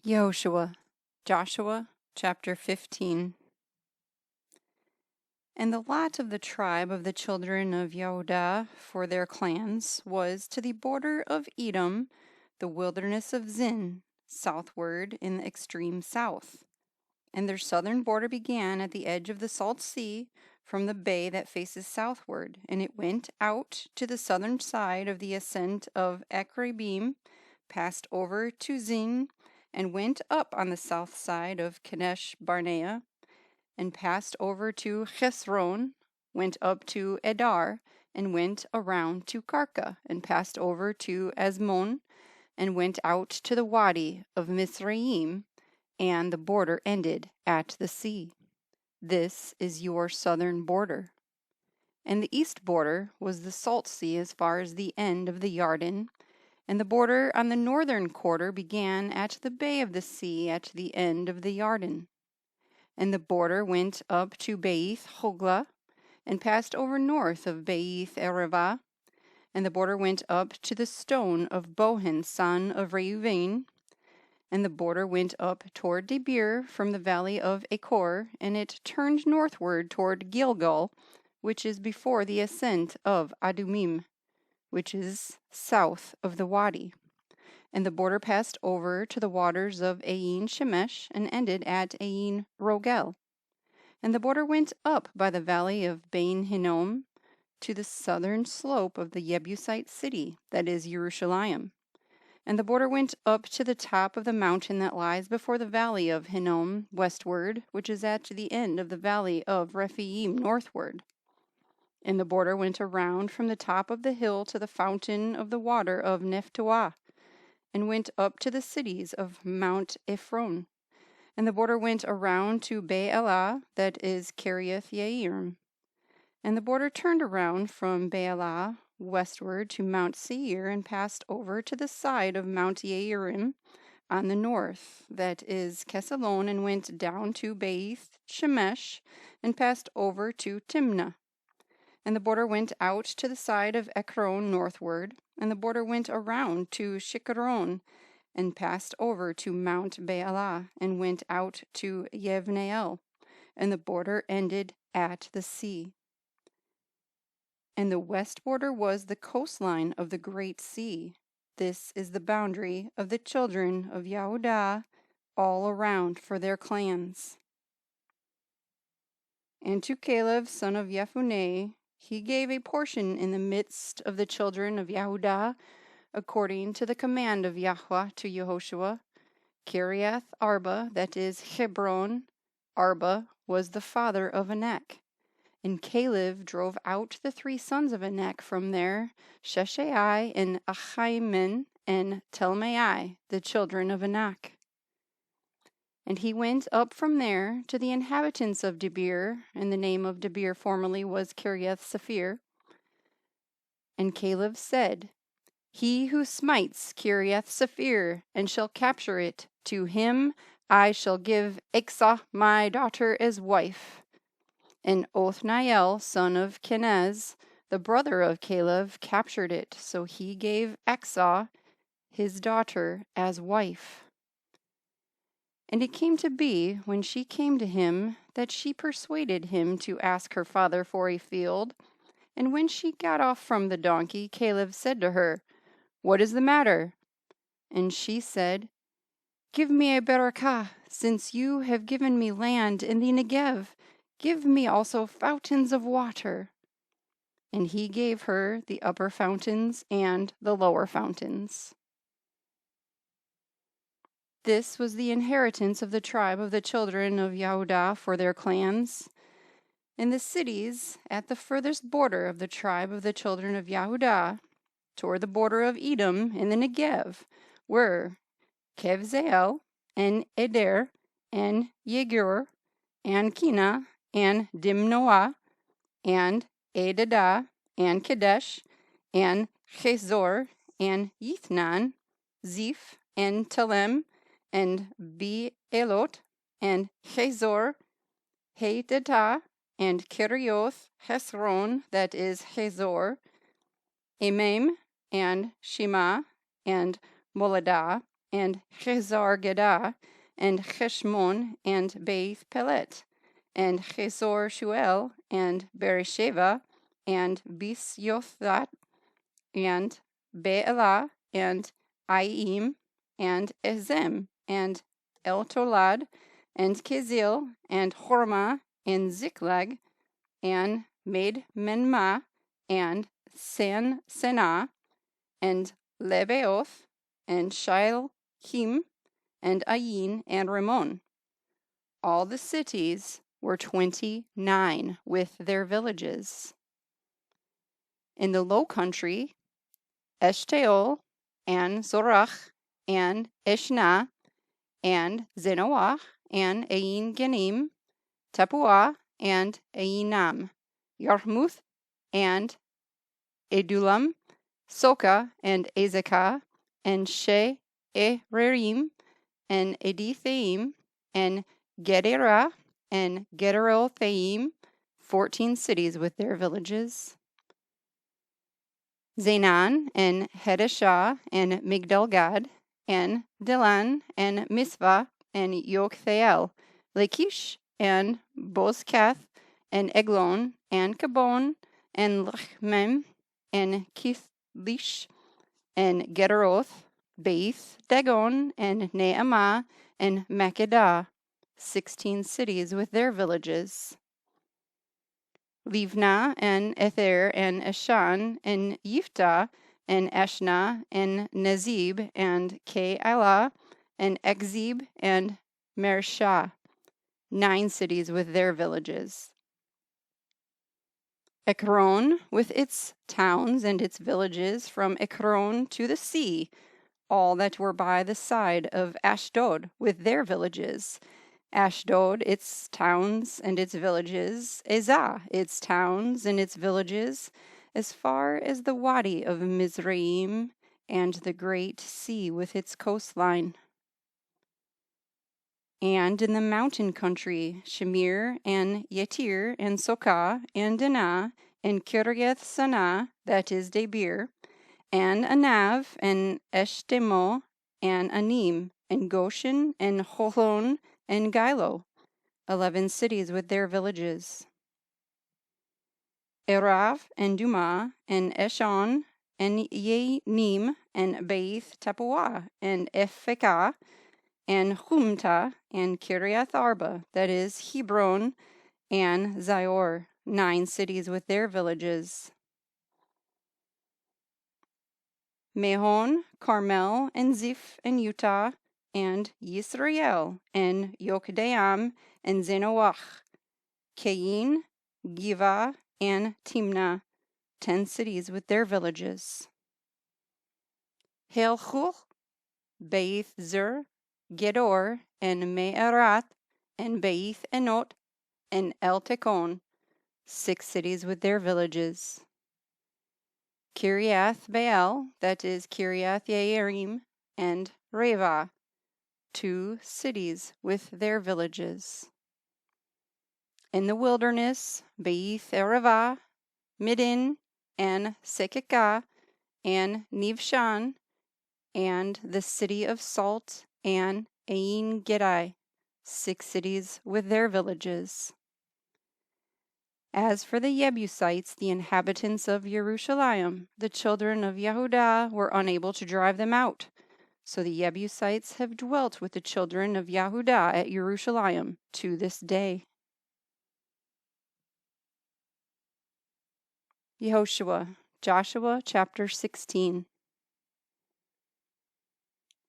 Yahushua, Joshua, chapter 15. And the lot of the tribe of the children of Yahudah for their clans was to the border of Edom, the wilderness of Zin, southward in the extreme south. And their southern border began at the edge of the salt sea from the bay that faces southward, and it went out to the southern side of the ascent of Ephrayim, passed over to Zin, and went up on the south side of Kadesh Barnea, and passed over to Hesron, went up to Edar, and went around to Karka, and passed over to Azmon, and went out to the wadi of Mizraim, and the border ended at the sea. This is your southern border. And the east border was the salt sea as far as the end of the Yarden, and the border on the northern quarter began at the bay of the sea at the end of the Yarden. And the border went up to Beith Hogla, and passed over north of Beith Ereva, and the border went up to the stone of Bohan, son of Reuven, and the border went up toward Debir from the valley of Achor, and it turned northward toward Gilgal, which is before the ascent of Adumim, which is south of the wadi. And the border passed over to the waters of Ain Shemesh, and ended at Ain Rogel. And the border went up by the valley of Bain Hinnom to the southern slope of the Jebusite city, that is Jerusalem. And the border went up to the top of the mountain that lies before the valley of Hinnom westward, which is at the end of the valley of Rephaim northward. And the border went around from the top of the hill to the fountain of the water of Nephtoah, and went up to the cities of Mount Ephron. And the border went around to Baalah, that is Kiriath Yearim. And the border turned around from Baalah westward to Mount Seir, and passed over to the side of Mount Yearim on the north, that is Kesalon, and went down to Beit Shemesh, and passed over to Timnah. And the border went out to the side of Ekron northward, and the border went around to Shikkeron, and passed over to Mount Baalah, and went out to Yevneel, and the border ended at the sea. And the west border was the coastline of the great sea. This is the boundary of the children of Yahudah all around for their clans. And to Caleb, son of Jephunneh, he gave a portion in the midst of the children of Yahudah, according to the command of Yahuah to Yahushua, Kiriath Arba, that is Hebron. Arba was the father of Anak. And Caleb drove out the three sons of Anak from there, Sheshai and Achiman and Telmai, the children of Anak. And he went up from there to the inhabitants of Debir, and the name of Debir formerly was Kiriath Sephir. And Caleb said, He who smites Kiriath Sephir and shall capture it, to him I shall give Exah my daughter as wife. And Othniel, son of Kenaz, the brother of Caleb, captured it, so he gave Exah his daughter as wife. And it came to be, when she came to him, that she persuaded him to ask her father for a field. And when she got off from the donkey, Caleb said to her, What is the matter? And she said, Give me a barakah, since you have given me land in the Negev. Give me also fountains of water. And he gave her the upper fountains and the lower fountains. This was the inheritance of the tribe of the children of Yahudah for their clans. In the cities at the furthest border of the tribe of the children of Yahudah, toward the border of Edom in the Negev, were Kevzeel, and Eder, and Yegur, and Kina, and Dimnoah, and Edadah, and Kadesh, and Chezor, and Yithnan, Ziph, and Telem, and Beelot, and Chezor, Hedatah, and Kerioth Hesron, that is Chezor, Emem, and Shema, and Moladah, and Chezar-Gedah, and Cheshmon, and Beth Pelet, and Chezor Shuel, and Beersheba, and Bisyothrat, and Beelah, and Aim, and Ezem, and Eltolad, and Kizil, and Hormah, and Ziklag, and Madmenmah, and Senah, and Lebaoth, and Shilhim, and Ayin, and Rimmon. All the cities were 29 with their villages. In the low country, Eshtaol, and Zorach, and Eshna, and Zenoah, and Ain Genim, Tapua, and Ainam, Yarmuth, and Edulam, Soka, and Azekah, and She-Ererim, and Edithaim, and Gederah, and Gederothaim, 14 cities with their villages. Zainan, and Hedeshah, and Migdalgad, and Dilan, and Misvah, and Yokthael, Lachish, and Bozkath, and Eglon, and Kabon, and Lechmem, and Kithlish, and Gederoth, Beth Dagon, and Naamah, and Makkedah, 16 cities with their villages. Livnah, and Ether, and Eshan, and Yiftah, and Ashna, and Nezib, and Keilah, and Ekzib, and Mareshah, 9 cities with their villages. Ekron, with its towns and its villages, from Ekron to the sea, all that were by the side of Ashdod, with their villages. Ashdod, its towns and its villages. Ezah, its towns and its villages, as far as the Wadi of Mizraim and the great sea with its coastline. And in the mountain country, Shamir, and Yetir, and Sokah, and Dinah, and Kiryeth Sanah, that is Debir, and Anav, and Eshtemo, and Anim, and Goshen, and Holon, and Gilo, 11 cities with their villages. Erav, and Dumah, and Eshon, and Yenim, and Beth Tappuah, and Ephekah, and Humta, and Kiriath Arba, that is Hebron, and Zior, 9 cities with their villages. Mehon, Carmel, and Ziph, and Utah, and Yisrael, and Yokdeam, and Zenoach, Cain, Giva, and Timnah, 10 cities with their villages. Helchuch, Beit Zur, Gedor, and Me'arat, and Beit Enot, and El Tekon, 6 cities with their villages. Kiriath Baal, that is Kiriath Yearim, and Reva, 2 cities with their villages. In the wilderness, Beit Erevah, Midin, and Sekekah, and Nivshan, and the city of Salt, and Ain Gedai, 6 cities with their villages. As for the Jebusites, the inhabitants of Jerusalem, the children of Yahudah were unable to drive them out. So the Jebusites have dwelt with the children of Yahudah at Jerusalem to this day. Yahushua, Joshua chapter 16.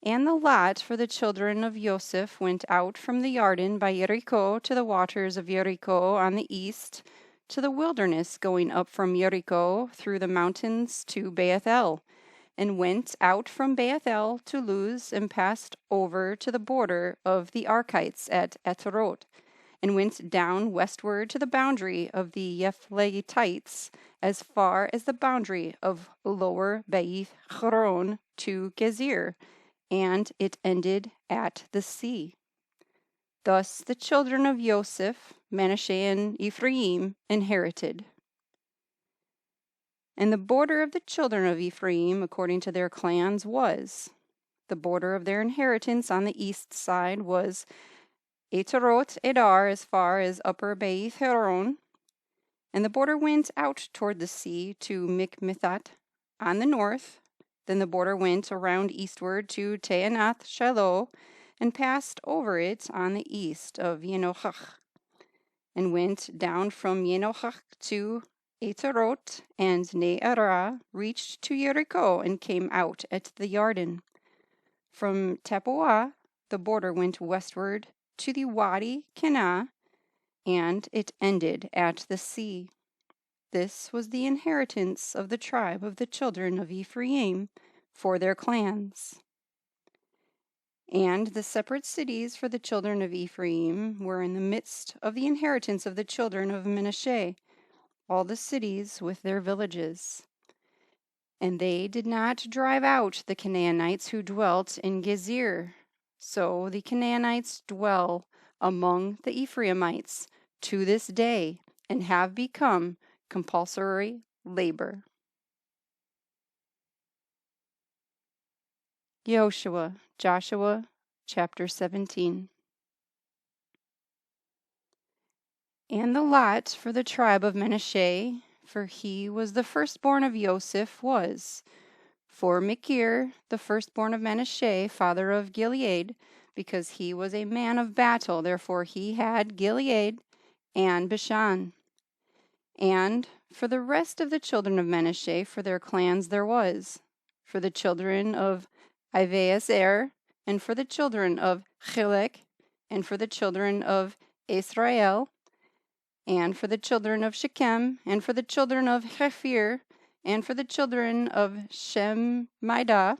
And the lot for the children of Yoseph went out from the Jordan by Jericho to the waters of Jericho on the east, to the wilderness going up from Jericho through the mountains to Bethel, and went out from Bethel to Luz, and passed over to the border of the Archites at Etrot, and went down westward to the boundary of the Yephletites, as far as the boundary of lower Beit Horon to Gezir, and it ended at the sea. Thus the children of Yoseph, Menashsheh, and Ephraim inherited. And the border of the children of Ephraim, according to their clans, was The border of their inheritance on the east side was Eterot Edar as far as upper Beit Heron, and the border went out toward the sea to Mikmethat on the north. Then the border went around eastward to Teanath Shiloh, and passed over it on the east of Yenochach, and went down from Yenochach to Eterot, and Ne'arah reached to Jericho, and came out at the Yarden. From Tappuah the border went westward to the Wadi Kenah, and it ended at the sea. This was the inheritance of the tribe of the children of Ephraim for their clans. And the separate cities for the children of Ephraim were in the midst of the inheritance of the children of Menashsheh, all the cities with their villages. And they did not drive out the Canaanites who dwelt in Gezer. So the Canaanites dwell among the Ephraimites to this day, and have become compulsory labor. Yahushua, Joshua, chapter 17. And the lot for the tribe of Menashsheh, for he was the firstborn of Yoseph, was for Machir, the firstborn of Menashsheh, father of Gilead, because he was a man of battle. Therefore he had Gilead and Bashan. And for the rest of the children of Menashsheh, for their clans there was, for the children of Ivaaser, and for the children of Chilek, and for the children of Israel, and for the children of Shechem, and for the children of Hephir, and for the children of Shemaidah.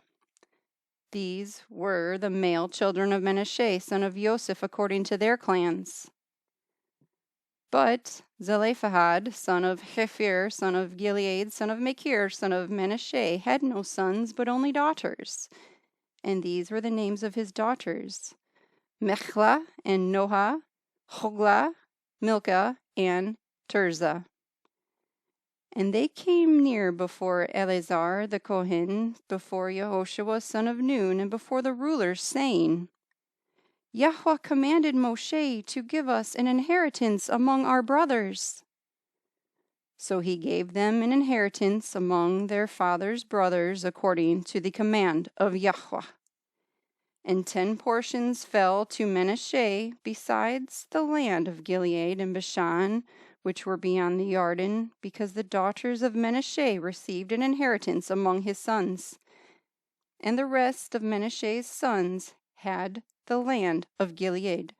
These were the male children of Menashsheh, son of Yoseph, according to their clans. But Zelophehad, son of Hephir, son of Gilead, son of Machir, son of Menashsheh, had no sons, but only daughters. And these were the names of his daughters: Mechlah, and Noah, Hoglah, Milcah, and Tirzah. And they came near before Eleazar the Kohen, before Yahushua son of Nun, and before the rulers, saying, Yahuah commanded Moshe to give us an inheritance among our brothers. So he gave them an inheritance among their father's brothers, according to the command of Yahuah. And 10 portions fell to Menashsheh, besides the land of Gilead and Bashan, which were beyond the Yarden, because the daughters of Menashsheh received an inheritance among his sons. And the rest of Menashsheh's sons had the land of Gilead.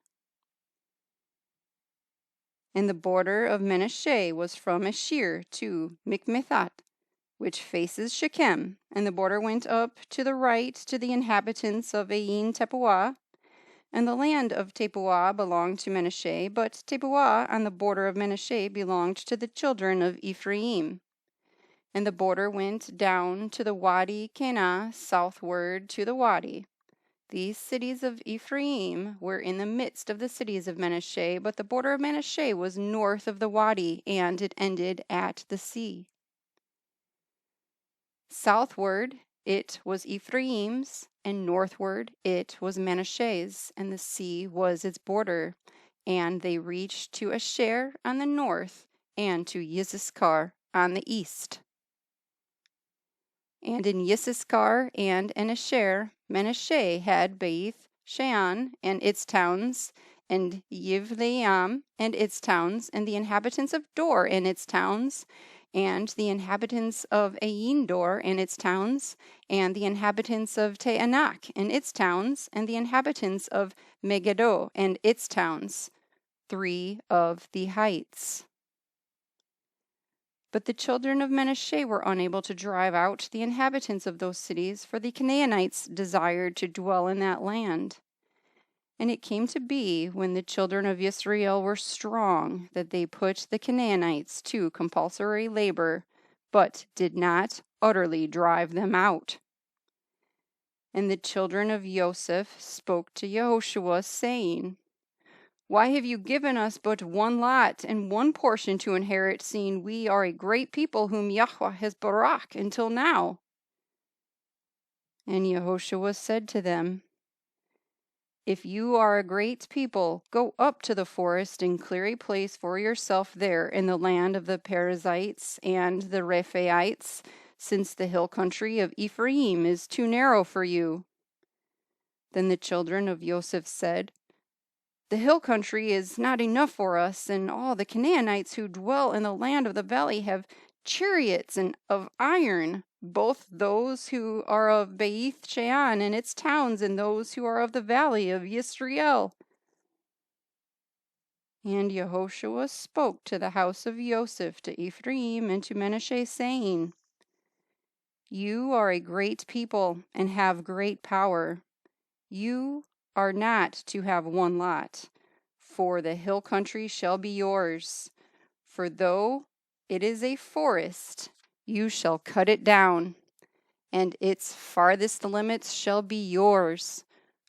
And the border of Menashsheh was from Asher to Mikmethat, which faces Shechem, and the border went up to the right to the inhabitants of Ain Tappuah, and the land of Tappuah belonged to Menashsheh, but Tappuah on the border of Menashsheh belonged to the children of Ephraim. And the border went down to the Wadi Kenah, southward to the Wadi. These cities of Ephraim were in the midst of the cities of Menashsheh, but the border of Menashsheh was north of the Wadi, and it ended at the sea. Southward it was Ephraim's, and northward it was Menashsheh's, and the sea was its border. And they reached to Asher on the north, and to Yissaschar on the east. And in Yissaschar and in Asher, Menashsheh had Beth Shean and its towns, and Yivleam and its towns, and the inhabitants of Dor and its towns, and the inhabitants of Ain Dor and its towns, and the inhabitants of Teanak and its towns, and the inhabitants of Megiddo and its towns, 3 of the heights. But the children of Menashsheh were unable to drive out the inhabitants of those cities, for the Canaanites desired to dwell in that land. And it came to be, when the children of Israel were strong, that they put the Canaanites to compulsory labor, but did not utterly drive them out. And the children of Yoseph spoke to Yahushua, saying, Why have you given us but one lot and one portion to inherit, seeing we are a great people whom Yahuah has barak until now? And Yahushua said to them, If you are a great people, go up to the forest and clear a place for yourself there in the land of the Perizzites and the Rephaites, since the hill country of Ephraim is too narrow for you. Then the children of Yoseph said, The hill country is not enough for us, and all the Canaanites who dwell in the land of the valley have chariots and of iron, both those who are of Beth Shean and its towns, and those who are of the valley of Yisrael. And Yahushua spoke to the house of Yoseph, to Ephraim, and to Menashsheh, saying, You are a great people, and have great power. You are not to have one lot, for the hill country shall be yours. For though it is a forest, you shall cut it down, and its farthest limits shall be yours.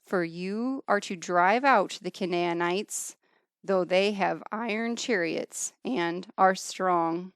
For you are to drive out the Canaanites, though they have iron chariots and are strong.